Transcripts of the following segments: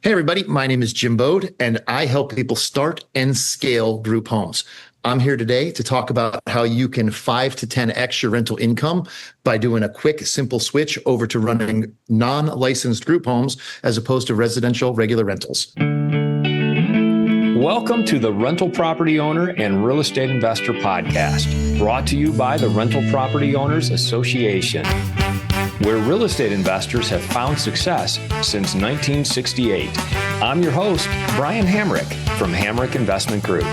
Hey, everybody. My name is Jim Boad, and I help people start and scale group homes. I'm here today to talk about how you can 5 to 10x your rental income by doing a quick, simple switch over to running non-licensed group homes as opposed to residential regular rentals. Welcome to the Rental Property Owner and Real Estate Investor Podcast, brought to you by the Rental Property Owners Association, where real estate investors have found success since 1968. I'm your host, Brian Hamrick from Hamrick Investment Group.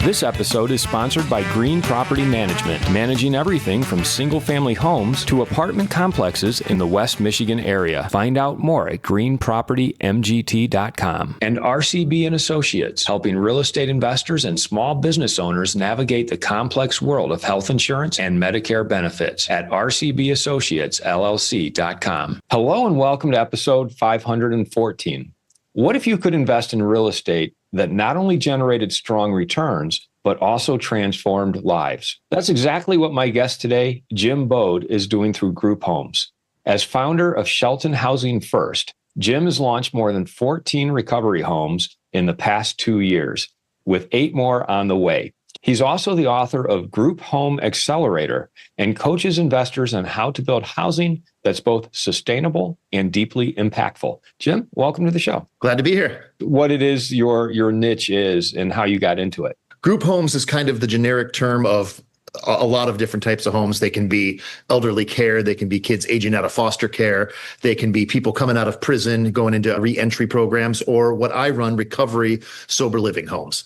This episode is sponsored by Green Property Management, managing everything from single-family homes to apartment complexes in the West Michigan area. Find out more at greenpropertymgt.com. And RCB and Associates, helping real estate investors and small business owners navigate the complex world of health insurance and Medicare benefits at rcbassociatesllc.com. Hello and welcome to episode 514. What if you could invest in real estate that not only generated strong returns, but also transformed lives? That's exactly what my guest today, Jim Boad, is doing through group homes. As founder of Shelton Housing First, Jim has launched more than 14 recovery homes in the past 2 years, with 8 more on the way. He's also the author of Group Home Accelerator and coaches investors on how to build housing that's both sustainable and deeply impactful. Jim, welcome to the show. Glad to be here. What it is your niche is and how you got into it. Group homes is kind of the generic term of a lot of different types of homes. They can be elderly care. They can be kids aging out of foster care. They can be people coming out of prison, going into re-entry programs, or what I run, recovery, sober living homes.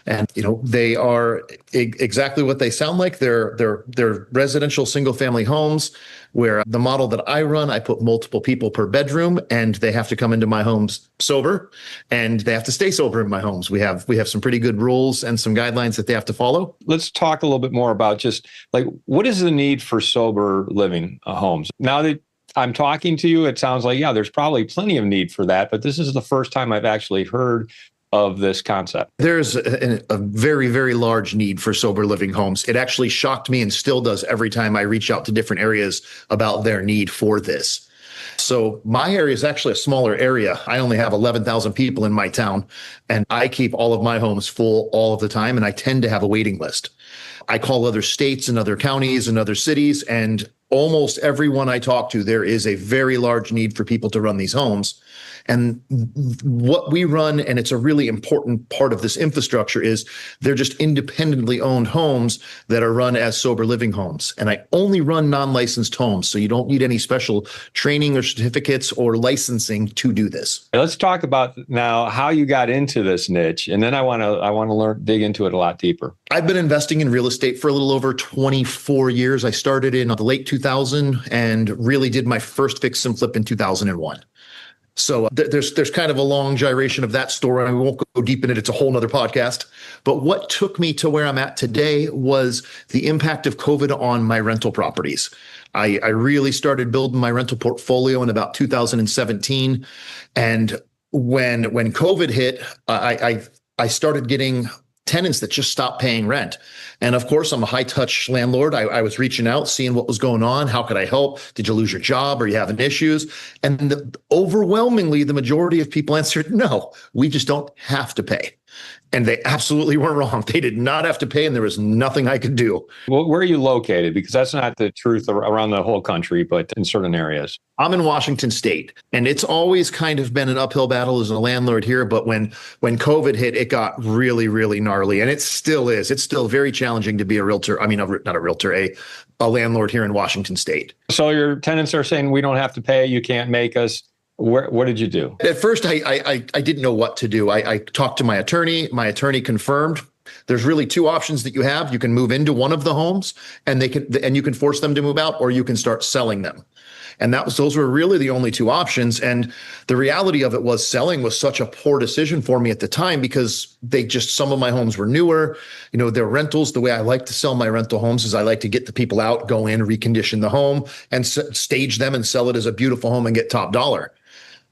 And, they are exactly what they sound like. They're residential single-family homes where the model that I run, I put multiple people per bedroom, and they have to come into my homes sober, and they have to stay sober in my homes. We have some pretty good rules and some guidelines that they have to follow. Let's talk a little bit more about just like, what is the need for sober living homes? Now that I'm talking to you, it sounds like, yeah, there's probably plenty of need for that, but this is the first time I've actually heard of this concept. There's a very, very large need for sober living homes. It actually shocked me and still does every time I reach out to different areas about their need for this. So my area is actually a smaller area. I only have 11,000 people in my town, and I keep all of my homes full all of the time, and I tend to have a waiting list. I call other states and other counties and other cities, and almost everyone I talk to, there is a very large need for people to run these homes. And what we run, and it's a really important part of this infrastructure, is they're just independently owned homes that are run as sober living homes. And I only run non-licensed homes, so you don't need any special training or certificates or licensing to do this. Let's talk about now how you got into this niche, and then I want to dig into it a lot deeper. I've been investing in real estate for a little over 24 years. I started in the late 2000 and really did my first fix and flip in 2001. So there's kind of a long gyration of that story. I won't go deep in it. It's a whole nother podcast. But what took me to where I'm at today was the impact of COVID on my rental properties. I really started building my rental portfolio in about 2017. And when COVID hit, I started getting tenants that just stopped paying rent. And of course, I'm a high touch landlord. I was reaching out, seeing what was going on. How could I help? Did you lose your job? Are you having issues? And overwhelmingly, the majority of people answered, no, we just don't have to pay. And they absolutely weren't wrong. They did not have to pay, and there was nothing I could do. Well, where are you located? Because that's not the truth around the whole country, but in certain areas. I'm in Washington State, and it's always kind of been an uphill battle as a landlord here. But when COVID hit, it got really, really gnarly, and it still is. It's still very challenging to be a realtor. I mean, not a realtor, a landlord here in Washington State. So your tenants are saying, we don't have to pay. You can't make us. What did you do? At first, I didn't know what to do. I talked to my attorney. My attorney confirmed there's really 2 options that you have. You can move into one of the homes, and you can force them to move out, or you can start selling them. And those were really the only 2 options. And the reality of it was selling was such a poor decision for me at the time because some of my homes were newer. They're rentals. The way I like to sell my rental homes is I like to get the people out, go in, recondition the home, and stage them and sell it as a beautiful home and get top dollar.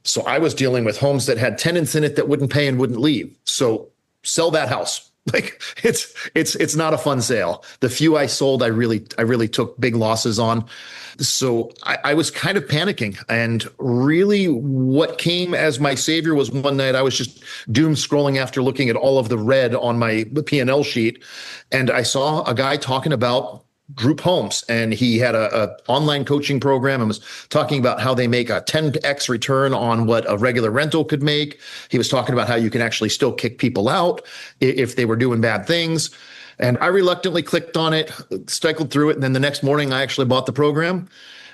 So I was dealing with homes that had tenants in it that wouldn't pay and wouldn't leave. So sell that house. Like it's not a fun sale. The few I sold, I really took big losses on. So I was kind of panicking, and really what came as my savior was one night I was just doom scrolling after looking at all of the red on my P&L sheet. And I saw a guy talking about group homes, and he had a online coaching program and was talking about how they make a 10x return on what a regular rental could make. He was talking about how you can actually still kick people out if they were doing bad things. And I reluctantly clicked on it, cycled through it. And then the next morning I actually bought the program,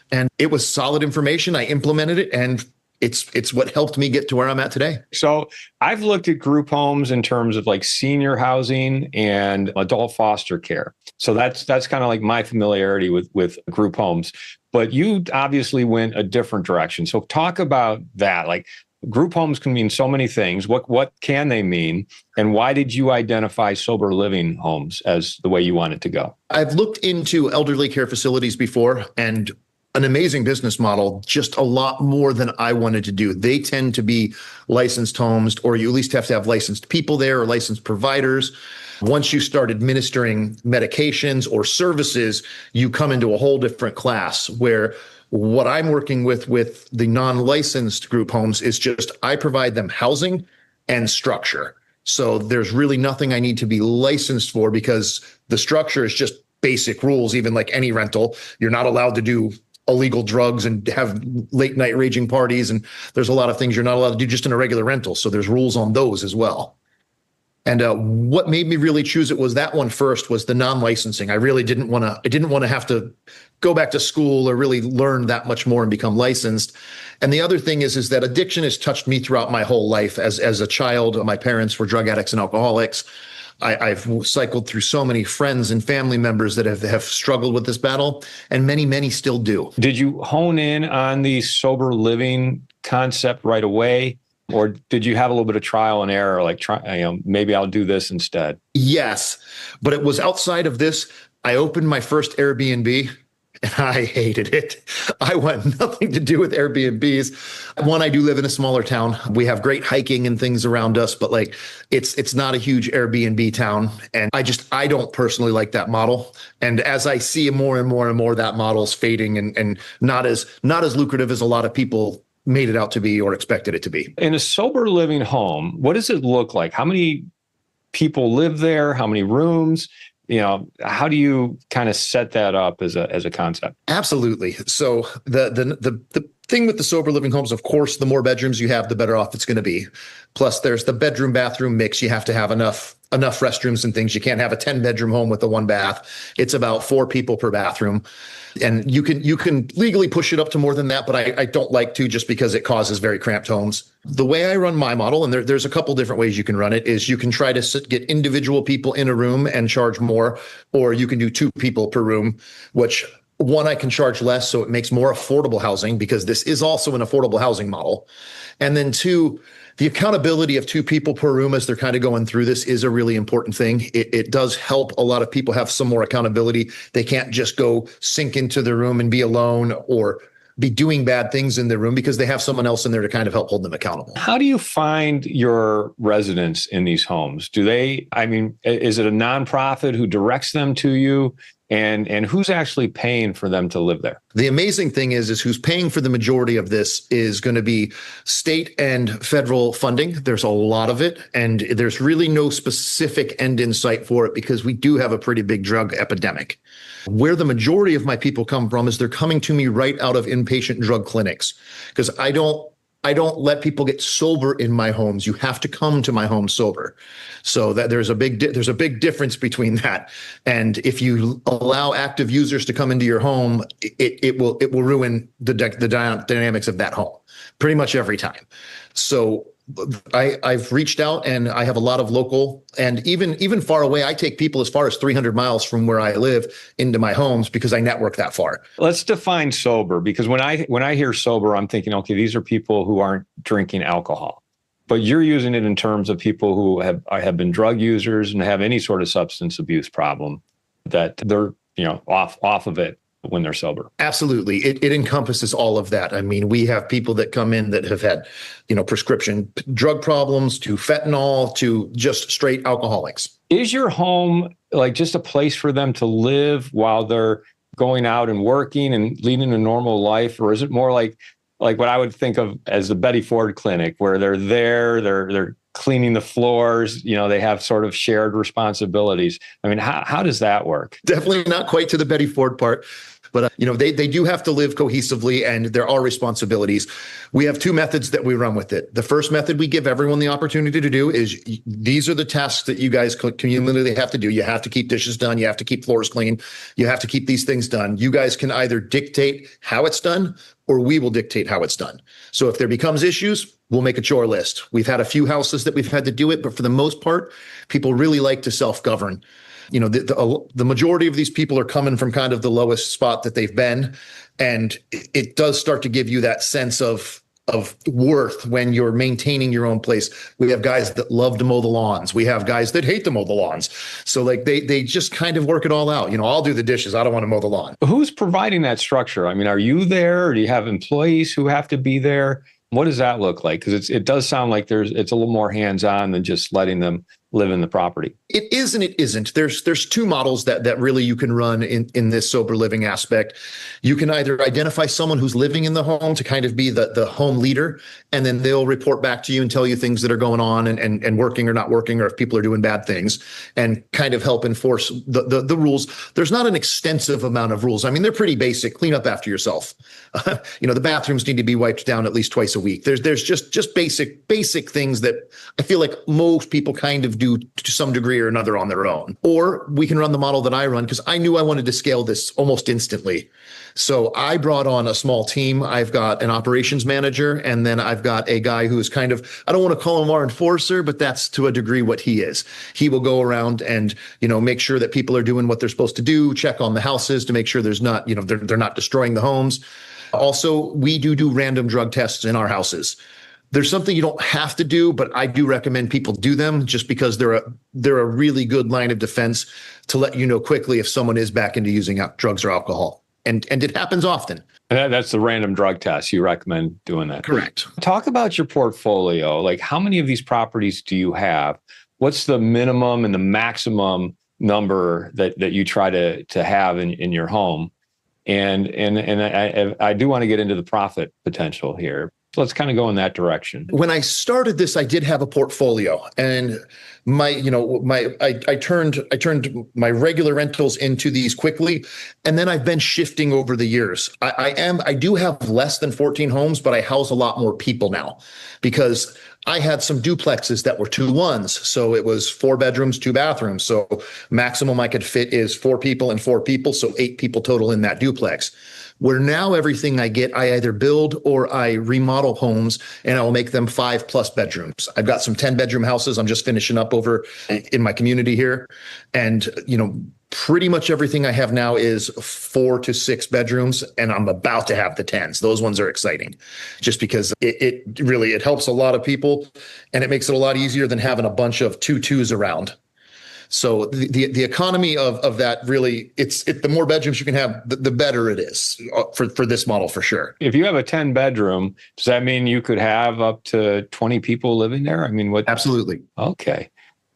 and it was solid information. I implemented it, and it's what helped me get to where I'm at today. So I've looked at group homes in terms of like senior housing and adult foster care. So that's kind of like my familiarity with group homes. But you obviously went a different direction. So talk about that. Like, group homes can mean so many things. What can they mean? And why did you identify sober living homes as the way you want it to go? I've looked into elderly care facilities before, and an amazing business model, just a lot more than I wanted to do. They tend to be licensed homes, or you at least have to have licensed people there or licensed providers. Once you start administering medications or services, you come into a whole different class, where what I'm working with the non-licensed group homes is just I provide them housing and structure. So there's really nothing I need to be licensed for, because the structure is just basic rules. Even like any rental, you're not allowed to do illegal drugs and have late night raging parties. And there's a lot of things you're not allowed to do just in a regular rental. So there's rules on those as well. And what made me really choose it was that one first was the non-licensing. I really didn't want to have to go back to school or really learn that much more and become licensed. And the other thing is that addiction has touched me throughout my whole life. As a child, my parents were drug addicts and alcoholics. I've cycled through so many friends and family members that have struggled with this battle, and many still do. Did you hone in on the sober living concept right away? Or did you have a little bit of trial and error, like maybe I'll do this instead? Yes, but it was outside of this. I opened my first Airbnb, and I hated it. I want nothing to do with Airbnbs. One, I do live in a smaller town. We have great hiking and things around us, but like it's not a huge Airbnb town. And I don't personally like that model. And as I see more and more, that model's fading and not as lucrative as a lot of people made it out to be or expected it to be. In a sober living home, what does it look like? How many people live there? How many rooms? How do you kind of set that up as a concept? Absolutely. So the thing with the sober living homes, of course, the more bedrooms you have, the better off it's going to be. Plus, there's the bedroom bathroom mix. You have to have enough restrooms and things. You can't have a 10-bedroom home with a 1 bath. It's about 4 people per bathroom. And you can legally push it up to more than that, but I don't like to, just because it causes very cramped homes. The way I run my model, and there's a couple different ways you can run it, is you can try to get individual people in a room and charge more, or you can do 2 people per room, which one, I can charge less, so it makes more affordable housing, because this is also an affordable housing model. And then 2, the accountability of 2 people per room as they're kind of going through this is a really important thing. It does help a lot of people have some more accountability. They can't just go sink into the room and be alone or be doing bad things in their room, because they have someone else in there to kind of help hold them accountable. How do you find your residents in these homes? Is it a nonprofit who directs them to you? And who's actually paying for them to live there? The amazing thing is who's paying for the majority of this is going to be state and federal funding. There's a lot of it, and there's really no specific end in sight for it, because we do have a pretty big drug epidemic. Where the majority of my people come from is they're coming to me right out of inpatient drug clinics, because I don't let people get sober in my homes. You have to come to my home sober. So that there's a big difference between that. And if you allow active users to come into your home, it will ruin the dynamics of that home pretty much every time. So I've reached out, and I have a lot of local and even far away. I take people as far as 300 miles from where I live into my homes, because I network that far. Let's define sober, because when I hear sober, I'm thinking, okay, these are people who aren't drinking alcohol. But you're using it in terms of people who have been drug users and have any sort of substance abuse problem, that they're off of it when they're sober? Absolutely. It encompasses all of that. I mean, we have people that come in that have had, prescription drug problems to fentanyl to just straight alcoholics. Is your home like just a place for them to live while they're going out and working and leading a normal life? Or is it more like what I would think of as the Betty Ford clinic, where they're cleaning the floors, they have sort of shared responsibilities? I mean, how does that work? Definitely not quite to the Betty Ford part. But, they do have to live cohesively, and there are responsibilities. We have two methods that we run with it. The first method we give everyone the opportunity to do is these are the tasks that you guys communally have to do. You have to keep dishes done. You have to keep floors clean. You have to keep these things done. You guys can either dictate how it's done or we will dictate how it's done. So if there becomes issues, we'll make a chore list. We've had a few houses that we've had to do it, but for the most part, people really like to self-govern. The majority of these people are coming from kind of the lowest spot that they've been. And it does start to give you that sense of worth when you're maintaining your own place. We have guys that love to mow the lawns. We have guys that hate to mow the lawns. So they just kind of work it all out. I'll do the dishes. I don't want to mow the lawn. Who's providing that structure? I mean, are you there, or do you have employees who have to be there? What does that look like? Because it does sound like it's a little more hands-on than just letting them live in the property. It is and it isn't. There's two models that really you can run in this sober living aspect. You can either identify someone who's living in the home to kind of be the home leader, and then they'll report back to you and tell you things that are going on and working or not working, or if people are doing bad things, and kind of help enforce the rules. There's not an extensive amount of rules. I mean, they're pretty basic. Clean up after yourself. The bathrooms need to be wiped down at least twice a week. There's just basic things that I feel like most people kind of do to some degree or another on their own. Or we can run the model that I run, because I knew I wanted to scale this almost instantly. So I brought on a small team. I've got an operations manager, and then I've got a guy who is kind of, I don't want to call him our enforcer, but that's to a degree what he is. He will go around and, make sure that people are doing what they're supposed to do, check on the houses to make sure there's not, they're not destroying the homes. Also, we do random drug tests in our houses. There's something you don't have to do, but I do recommend people do them, just because they're a really good line of defense to let you know quickly if someone is back into using drugs or alcohol. And it happens often. And that's the random drug test. You recommend doing that? Correct. Talk about your portfolio. Like, how many of these properties do you have? What's the minimum and the maximum number that you try to have in your home? And I do want to get into the profit potential here. So let's kind of go in that direction. When I started this, I did have a portfolio, and I turned my regular rentals into these quickly, and then I've been shifting over the years. I do have less than 14 homes, but I house a lot more people now, because I had some duplexes that were 2-1s. So it was 4 bedrooms, 2 bathrooms. So maximum I could fit is 4 people and 4 people. So 8 people total in that duplex. Where now everything I get, I either build or I remodel homes, and I'll make them 5+ bedrooms. I've got some 10-bedroom houses I'm just finishing up over in my community here. And, pretty much everything I have now is 4 to 6 bedrooms, and I'm about to have the 10s. Those ones are exciting, just because it really helps a lot of people, and it makes it a lot easier than having a bunch of 2s around. So the economy of that, really, the more bedrooms you can have, the better it is for this model, for sure. If you have a 10-bedroom, does that mean you could have up to 20 people living there? I mean, what? Absolutely. Okay.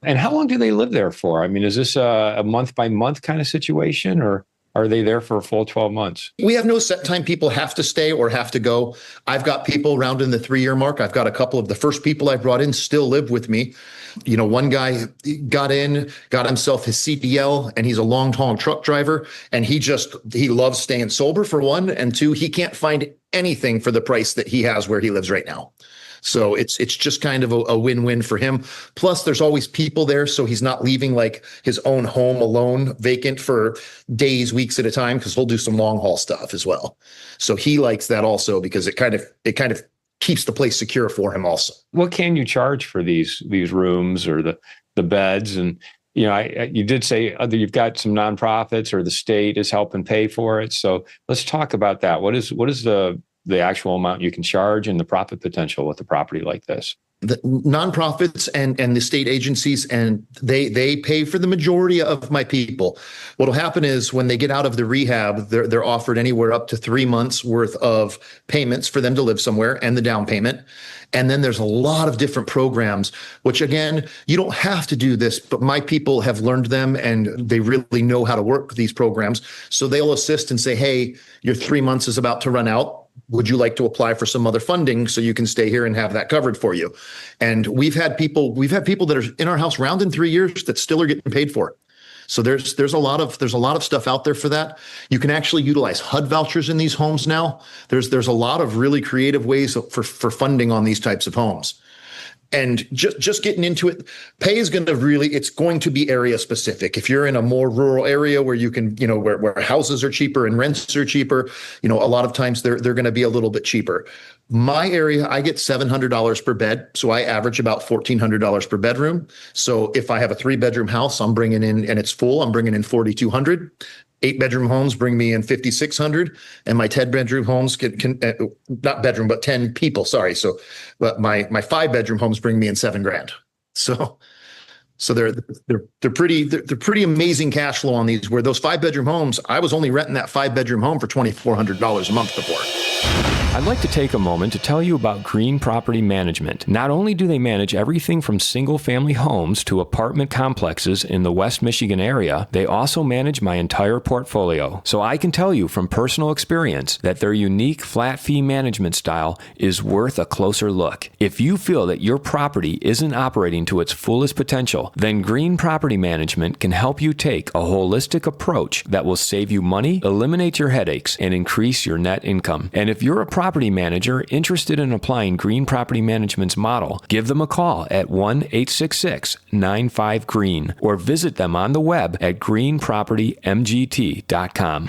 And how long do they live there for? I mean, is this a month-by-month kind of situation, or are they there for a full 12 months? We have no set time people have to stay or have to go. I've got people around in the 3-year mark. I've got a couple of the first people I brought in still live with me. One guy got himself his CDL, and he's a long-haul truck driver, and he loves staying sober, for one, and 2, he can't find anything for the price that he has where he lives right now. So it's just kind of a win-win for him. Plus, there's always people there, so he's not leaving like his own home alone, vacant for days, weeks at a time, because he'll do some long-haul stuff as well. So he likes that also, because it kind of keeps the place secure for him also. What can you charge for these rooms or the beds? And you did say you've got some nonprofits, or the state is helping pay for it. So let's talk about that. What is the actual amount you can charge and the profit potential with a property like this? the nonprofits and the state agencies, and they pay for the majority of my people. What'll happen is when they get out of the rehab, they're offered anywhere up to 3 months worth of payments for them to live somewhere and the down payment. And then there's a lot of different programs, which again, you don't have to do this, but my people have learned them and they really know how to work these programs. So they'll assist and say, hey, your 3 months is about to run out. Would you like to apply for some other funding so you can stay here and have that covered for you? And we've had people that are in our house round in 3 years that still are getting paid for it. So there's a lot of stuff out there for that. You can actually utilize HUD vouchers in these homes now. There's a lot of really creative ways for funding on these types of homes. And just getting into it, pay is it's going to be area specific. If you're in a more rural area where you can, where houses are cheaper and rents are cheaper, a lot of times they're going to be a little bit cheaper. My area, I get $700 per bed. So I average about $1,400 per bedroom. So if I have a 3-bedroom house, I'm bringing in, and it's full, I'm bringing in $4,200. 8-bedroom homes bring me in $5,600, and my 10-bedroom homes can not bedroom, but 10 people. Sorry. So, but my 5-bedroom homes bring me in $7,000. So they're pretty amazing cash flow on these, where those 5-bedroom homes, I was only renting that 5-bedroom home for $2,400 a month before. I'd like to take a moment to tell you about Green Property Management. Not only do they manage everything from single-family homes to apartment complexes in the West Michigan area, they also manage my entire portfolio. So I can tell you from personal experience that their unique flat fee management style is worth a closer look. If you feel that your property isn't operating to its fullest potential, then Green Property Management can help you take a holistic approach that will save you money, eliminate your headaches, and increase your net income. And if you're a property manager interested in applying Green Property Management's model, give them a call at 1-866-95-GREEN or visit them on the web at greenpropertymgt.com.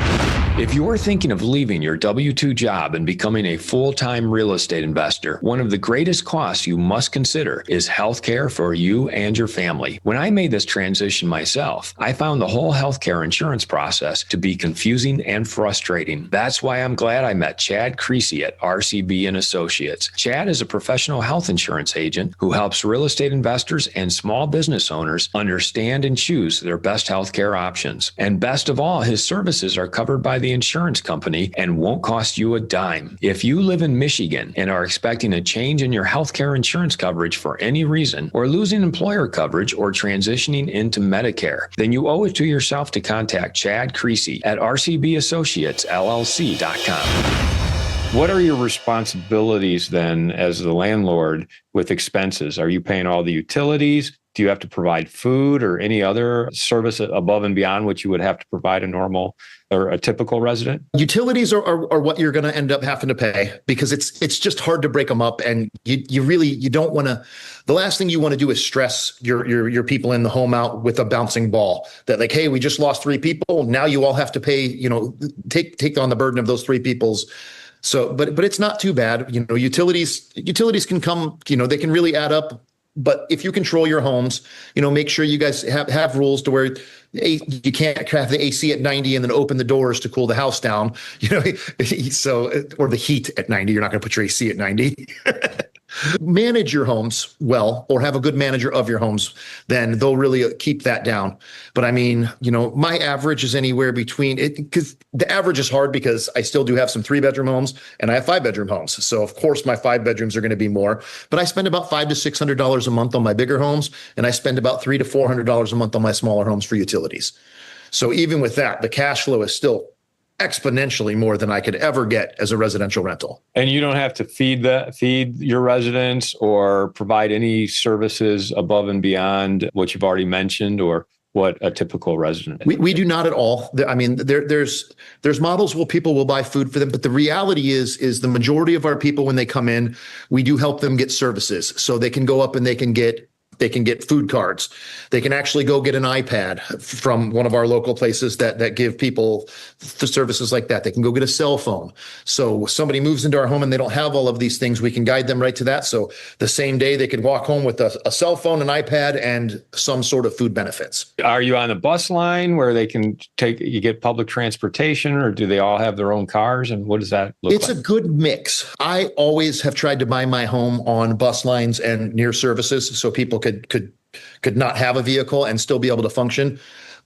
If you're thinking of leaving your W-2 job and becoming a full-time real estate investor, one of the greatest costs you must consider is healthcare for you and your family. When I made this transition myself, I found the whole healthcare insurance process to be confusing and frustrating. That's why I'm glad I met Chad Creasy at RCB and Associates. Chad is a professional health insurance agent who helps real estate investors and small business owners understand and choose their best healthcare options. And best of all, his services are covered by the insurance company and won't cost you a dime. If you live in Michigan and are expecting a change in your healthcare insurance coverage for any reason, or losing employer coverage or transitioning into Medicare, then you owe it to yourself to contact Chad Creasy at rcbassociatesllc.com. What are your responsibilities then as the landlord with expenses? Are you paying all the utilities? Do you have to provide food or any other service above and beyond what you would have to provide a normal or a typical resident? Utilities are what you're going to end up having to pay, because it's just hard to break them up, and you don't want to. The last thing you want to do is stress your people in the home out with a bouncing ball that, like, hey, we just lost 3 people. Now you all have to pay, take on the burden of those 3 people's. So, but it's not too bad. Utilities can come, they can really add up. But if you control your homes, make sure you guys have rules to where you can't have the AC at 90 and then open the doors to cool the house down, so, or the heat at 90. You're not going to put your AC at 90. Manage your homes well, or have a good manager of your homes, then they'll really keep that down. But I mean, my average is anywhere between it, because the average is hard because I still do have some 3-bedroom homes and I have 5-bedroom homes. So of course my 5 bedrooms are going to be more, but I spend about $500 to $600 a month on my bigger homes, and I spend about $300 to $400 a month on my smaller homes for utilities. So even with that, the cash flow is still exponentially more than I could ever get as a residential rental. And you don't have to feed your residents or provide any services above and beyond what you've already mentioned, or what a typical resident is. We do not at all. I mean, there's models where people will buy food for them, but the reality is the majority of our people, when they come in, we do help them get services. So they can go up and they can get They can get food cards. They can actually go get an iPad from one of our local places that give people the services like that. They can go get a cell phone. So somebody moves into our home and they don't have all of these things, we can guide them right to that. So the same day they could walk home with a cell phone, an iPad, and some sort of food benefits. Are you on the bus line where they can you get public transportation, or do they all have their own cars? And what does that look like? It's a good mix. I always have tried to buy my home on bus lines and near services so people could not have a vehicle and still be able to function.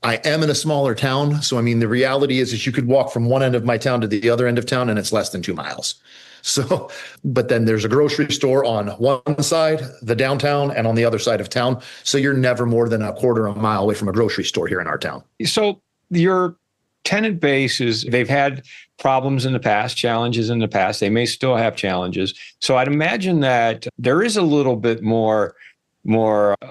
I am in a smaller town. So, I mean, the reality is you could walk from one end of my town to the other end of town and it's less than 2 miles. So, but then there's a grocery store on one side, the downtown, and on the other side of town. So you're never more than a quarter of a mile away from a grocery store here in our town. So your tenant base they've had problems in the past, challenges in the past. They may still have challenges. So I'd imagine that there is a little bit more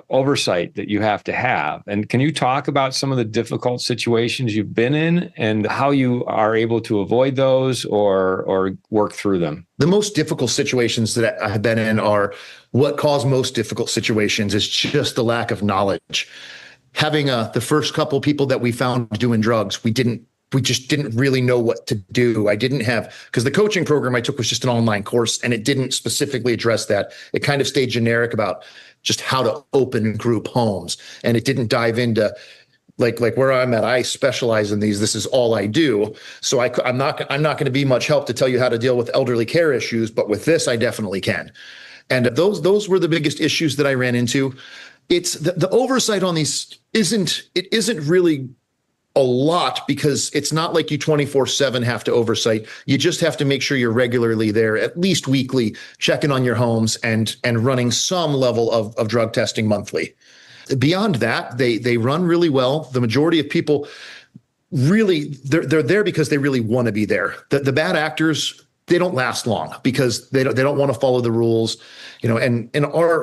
oversight that you have to have. And can you talk about some of the difficult situations you've been in and how you are able to avoid those or work through them? The most difficult situations that I have been in are what cause most difficult situations is just the lack of knowledge. Having the first couple people that we found doing drugs, we just didn't really know what to do. I didn't have, because the coaching program I took was just an online course and it didn't specifically address that. It kind of stayed generic about just how to open group homes. And it didn't dive into like where I'm at. I specialize in these. This is all I do. So I'm not going to be much help to tell you how to deal with elderly care issues, but with this, I definitely can. And those were the biggest issues that I ran into. It's the oversight on these isn't really a lot because it's not like you 24/7 have to oversight. You just have to make sure you're regularly there, at least weekly, checking on your homes and running some level of drug testing monthly. Beyond that, they run really well. The majority of people really, they're there because they really want to be there. The bad actors, they don't last long because they don't want to follow the rules, and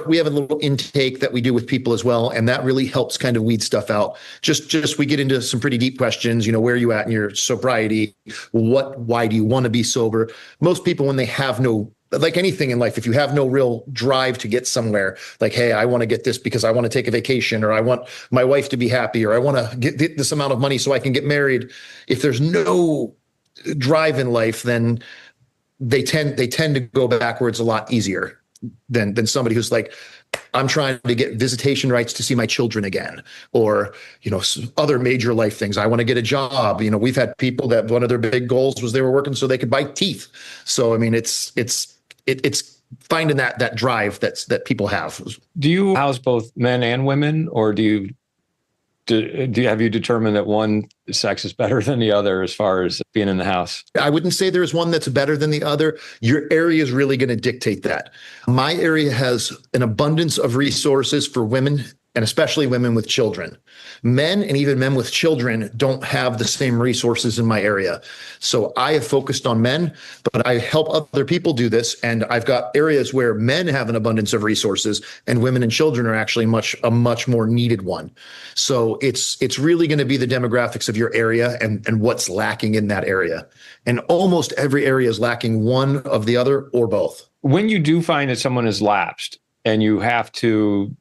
we have a little intake that we do with people as well. And that really helps kind of weed stuff out. Just we get into some pretty deep questions, where are you at in your sobriety? Why do you want to be sober? Most people, when they have no, like anything in life, if you have no real drive to get somewhere, like, hey, I want to get this because I want to take a vacation, or I want my wife to be happy, or I want to get this amount of money so I can get married. If there's no drive in life, then they tend to go backwards a lot easier than somebody who's like, I'm trying to get visitation rights to see my children again, or, other major life things. I want to get a job. We've had people that one of their big goals was they were working so they could buy teeth. So, I mean, it's finding that drive that people have. Do you house both men and women, or have you determined that one sex is better than the other as far as being in the house? I wouldn't say there's one that's better than the other. Your area is really going to dictate that. My area has an abundance of resources for women, and especially women with children. Men and even men with children don't have the same resources in my area. So I have focused on men, but I help other people do this. And I've got areas where men have an abundance of resources and women and children are actually a much more needed one. So it's really going to be the demographics of your area and what's lacking in that area. And almost every area is lacking one of the other or both. When you do find that someone has lapsed and you have to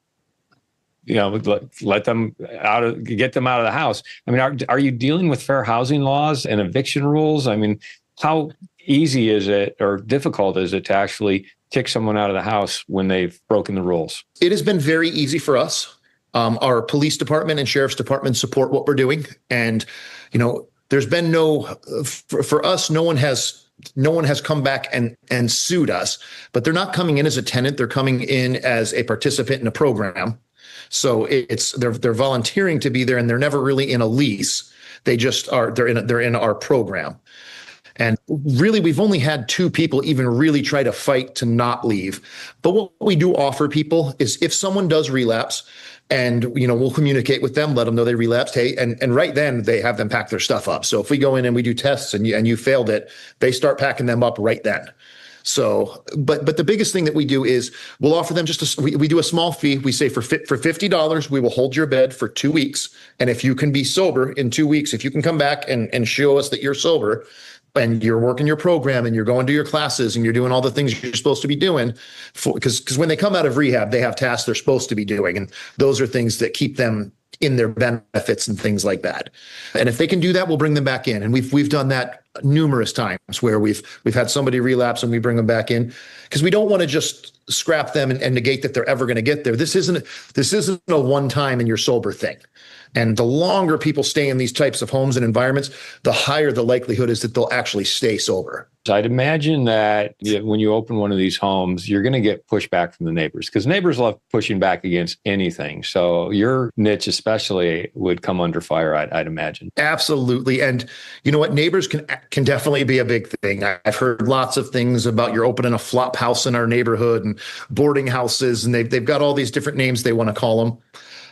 let them get them out of the house. I mean, are you dealing with fair housing laws and eviction rules? I mean, how easy is it or difficult is it to actually kick someone out of the house when they've broken the rules? It has been very easy for us. Our police department and sheriff's department support what we're doing. And, there's been for us, no one has come back and sued us, but they're not coming in as a tenant. They're coming in as a participant in a program. So they're volunteering to be there, and they're never really in a lease. They just are. They're in our program. And really, we've only had 2 people even really try to fight to not leave. But what we do offer people is if someone does relapse, and we'll communicate with them, let them know they relapsed. Hey, and right then they have them pack their stuff up. So if we go in and we do tests and you failed it, they start packing them up right then. So, but the biggest thing that we do is we'll offer them we do a small fee. We say for $50, we will hold your bed for 2 weeks. And if you can be sober in 2 weeks, if you can come back and show us that you're sober, and you're working your program and you're going to your classes and you're doing all the things you're supposed to be doing, because when they come out of rehab, they have tasks they're supposed to be doing. And those are things that keep them in their benefits and things like that. And if they can do that, we'll bring them back in. And we've done that numerous times where we've had somebody relapse and we bring them back in, because we don't want to just scrap them and negate that they're ever going to get there. This isn't a one time and you're sober thing. And the longer people stay in these types of homes and environments, the higher the likelihood is that they'll actually stay sober. I'd imagine that when you open one of these homes, you're going to get pushback from the neighbors, because neighbors love pushing back against anything. So your niche especially would come under fire, I'd imagine. Absolutely. And you know what? Neighbors can definitely be a big thing. I've heard lots of things about you're opening a flop house in our neighborhood and boarding houses, and they've got all these different names they want to call them.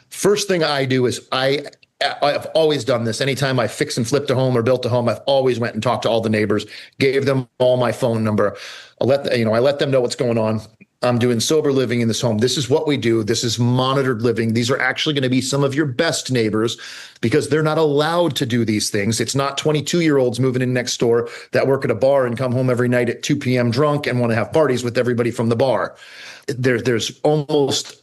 First thing I do is I've always done this. Anytime I fix and flipped a home or built a home, I've always went and talked to all the neighbors, gave them all my phone number. I let them know what's going on. I'm doing sober living in this home. This is what we do. This is monitored living. These are actually going to be some of your best neighbors, because they're not allowed to do these things. It's not 22-year-olds moving in next door that work at a bar and come home every night at 2 p.m. drunk and want to have parties with everybody from the bar.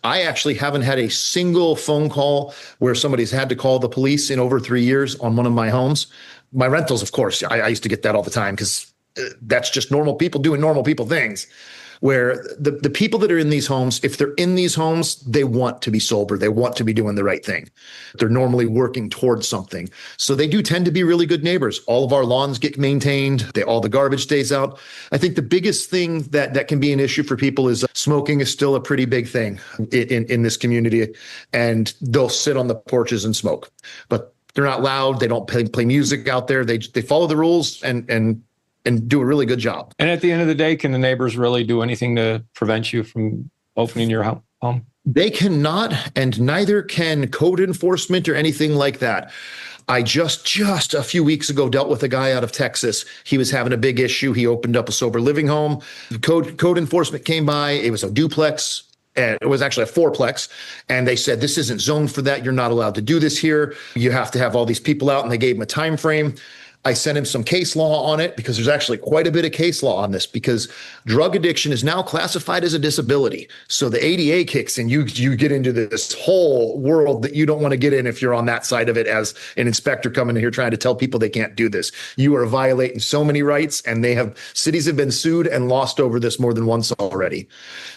I actually haven't had a single phone call where somebody's had to call the police in over 3 years on one of my homes. My rentals, of course, I used to get that all the time, because that's just normal people doing normal people things. Where the people that are in these homes, if they're in these homes, they want to be sober. They want to be doing the right thing. They're normally working towards something. So they do tend to be really good neighbors. All of our lawns get maintained. All the garbage stays out. I think the biggest thing that can be an issue for people is smoking is still a pretty big thing in this community. And they'll sit on the porches and smoke. But they're not loud. They don't play music out there. They follow the rules and do a really good job. And at the end of the day, can the neighbors really do anything to prevent you from opening your home? They cannot, and neither can code enforcement or anything like that. I just a few weeks ago dealt with a guy out of Texas. He was having a big issue. He opened up a sober living home. Code enforcement came by. It was a duplex. And it was actually a fourplex. And they said, this isn't zoned for that. You're not allowed to do this here. You have to have all these people out. And they gave him a time frame. I sent him some case law on it, because there's actually quite a bit of case law on this, because drug addiction is now classified as a disability. So the ADA kicks in, you get into this whole world that you don't want to get in if you're on that side of it as an inspector coming in here trying to tell people they can't do this. You are violating so many rights, and cities have been sued and lost over this more than once already.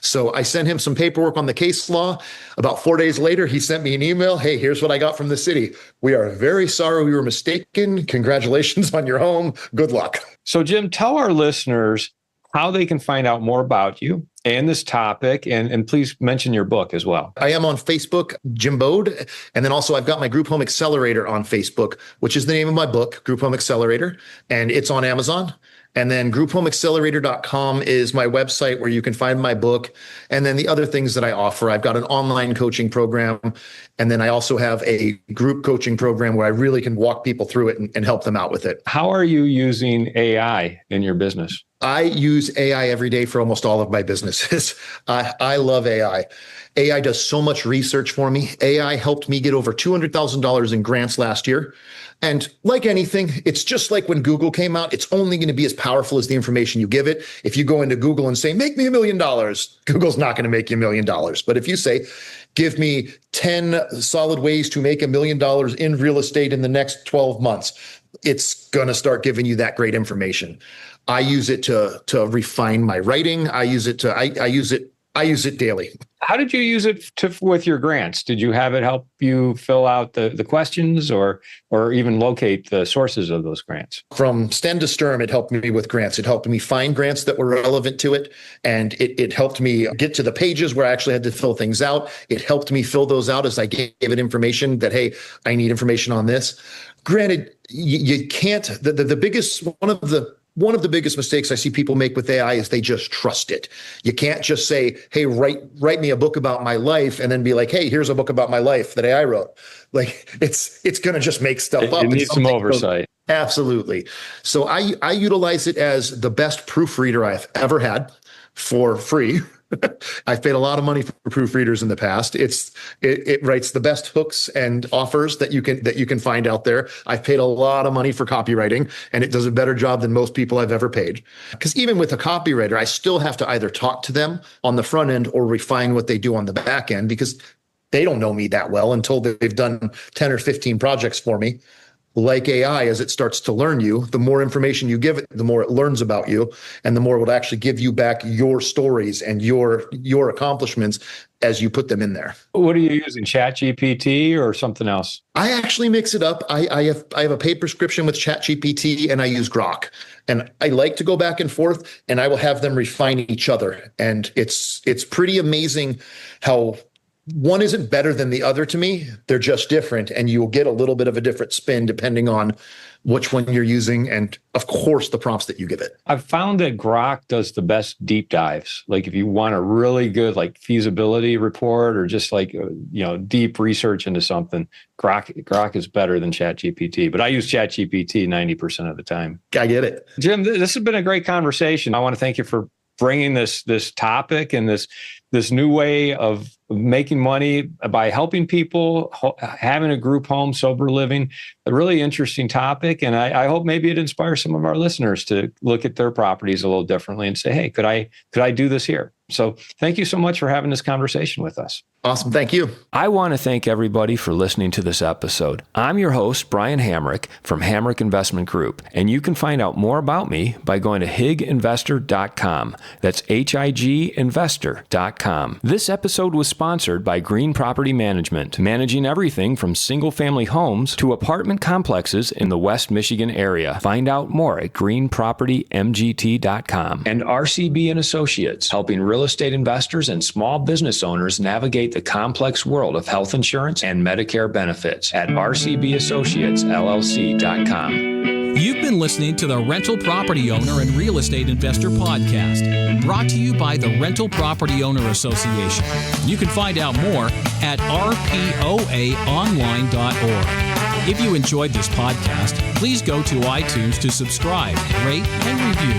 So I sent him some paperwork on the case law. About 4 days later, he sent me an email. Hey, here's what I got from the city. We are very sorry we were mistaken. Congratulations on your home. Good luck. So, Jim, tell our listeners how they can find out more about you and this topic, and please mention your book as well. I am on Facebook, Jim Boad, and then also I've got my Group Home Accelerator on Facebook, which is the name of my book, Group Home Accelerator, and it's on Amazon. And then grouphomeaccelerator.com is my website where you can find my book. And then the other things that I offer, I've got an online coaching program. And then I also have a group coaching program where I really can walk people through it and help them out with it. How are you using AI in your business? I use AI every day for almost all of my businesses. I love AI. AI does so much research for me. AI helped me get over $200,000 in grants last year. And like anything, it's just like when Google came out, it's only going to be as powerful as the information you give it. If you go into Google and say, make me $1 million, Google's not going to make you $1 million. But if you say, give me 10 solid ways to make $1 million in real estate in the next 12 months, it's going to start giving you that great information. I use it to refine my writing. I use it daily. How did you use it with your grants? Did you have it help you fill out the questions or even locate the sources of those grants? From stem to stern, it helped me with grants. It helped me find grants that were relevant to it. And it helped me get to the pages where I actually had to fill things out. It helped me fill those out as I gave it information that, hey, I need information on this. Granted, you can't, one of the biggest mistakes I see people make with AI is they just trust it. You can't just say, hey, write me a book about my life, and then be like, hey, here's a book about my life that AI wrote. Like it's going to just make stuff up. It needs some oversight. Absolutely. So I utilize it as the best proofreader I've ever had for free. I've paid a lot of money for proofreaders in the past. It writes the best hooks and offers that you can find out there. I've paid a lot of money for copywriting, and it does a better job than most people I've ever paid. Because even with a copywriter, I still have to either talk to them on the front end or refine what they do on the back end, because they don't know me that well until they've done 10 or 15 projects for me. Like AI, as it starts to learn you, the more information you give it, the more it learns about you, and the more it will actually give you back your stories and your accomplishments as you put them in there. What are you using, ChatGPT or something else? I actually mix it up. I have a paid prescription with ChatGPT, and I use Grok. And I like to go back and forth, and I will have them refine each other. And it's pretty amazing how one isn't better than the other to me. They're just different, and you'll get a little bit of a different spin depending on which one you're using, and of course the prompts that you give it. I've found that Grok does the best deep dives. Like if you want a really good like feasibility report or just like deep research into something, Grok is better than ChatGPT. But I use ChatGPT 90% of the time. I get it. Jim, this has been a great conversation. I want to thank you for bringing this topic and this new way of making money by helping people, having a group home, sober living, a really interesting topic. And I hope maybe it inspires some of our listeners to look at their properties a little differently and say, hey, could I do this here? So thank you so much for having this conversation with us. Awesome. Thank you. I want to thank everybody for listening to this episode. I'm your host, Brian Hamrick from Hamrick Investment Group, and you can find out more about me by going to higinvestor.com. That's higinvestor.com. This episode was sponsored by Green Property Management, managing everything from single-family homes to apartment complexes in the West Michigan area. Find out more at greenpropertymgt.com. And RCB and Associates, helping real estate investors and small business owners navigate the complex world of health insurance and Medicare benefits at rcbassociatesllc.com. You've been listening to the Rental Property Owner and Real Estate Investor Podcast, brought to you by the Rental Property Owner Association. You can find out more at rpoaonline.org. If you enjoyed this podcast, please go to iTunes to subscribe, rate, and review.